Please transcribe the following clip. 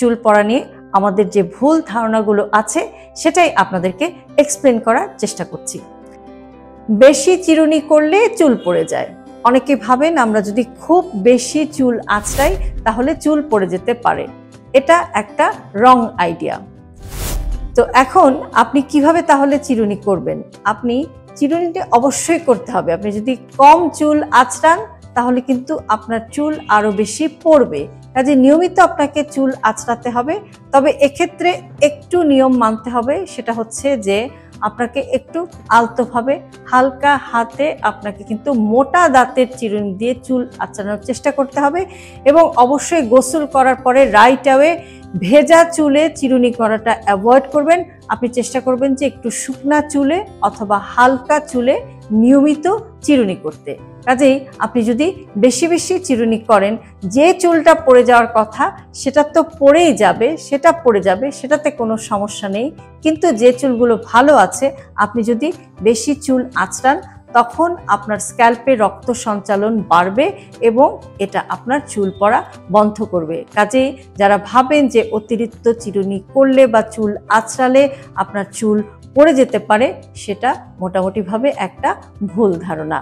চুল পড়া নিয়ে আমাদের যে ভুল ধারণাগুলো আছে সেটাই আপনাদেরকে এক্সপ্লেন করার চেষ্টা করছি। বেশি চিরুনি করলে চুল পড়ে যায়। অনেকে ভাবেন আমরা যদি খুব বেশি চুল আঁচড়াই তাহলে চুল পড়ে যেতে পারে। এটা একটা রং আইডিয়া। তো এখন আপনি কিভাবে তাহলে চিরুনি করবেন? আপনি চিরুনিটা অবশ্যই করতে হবে। আপনি যদি কম চুল আঁচড়ান তাহলে কিন্তু আপনার চুল আরো বেশি পড়বে। কাজে নিয়মিত আপনাকে চুল আঁচড়াতে হবে। তবে এক্ষেত্রে একটু নিয়ম মানতে হবে, সেটা হচ্ছে যে আপনাকে একটু আলতোভাবে হালকা হাতে আপনাকে কিন্তু মোটা দাঁতের চিরুনি দিয়ে চুল আঁচড়ানোর চেষ্টা করতে হবে এবং অবশ্যই গোসল করার পরে রাইট ওয়ে ভেজা চুলে চিরুনি করাটা অ্যাভয়েড করবেন। আপনি চেষ্টা করবেন যে একটু শুকনা চুলে অথবা হালকা চুলে নিয়মিত চিরুনি করতে। কাজেই আপনি যদি বেশি বেশি চিরুনি করেন, যে চুলটা পড়ে যাওয়ার কথা সেটা তো পড়েই যাবে, সেটা পড়ে যাবে, সেটাতে কোনো সমস্যা নেই। কিন্তু যে চুলগুলো ভালো আছে, আপনি যদি বেশি চুল আঁচড়ান তখন আপনার স্ক্যাল্পে রক্ত সঞ্চালন বাড়বে এবং এটা আপনার চুল পড়া বন্ধ করবে। কাজেই যারা ভাবেন যে অতিরিক্ত চিরুনি করলে বা চুল আঁচড়ালে আপনার চুল পড়ে যেতে পারে, সেটা মোটামুটিভাবে একটা ভুল ধারণা।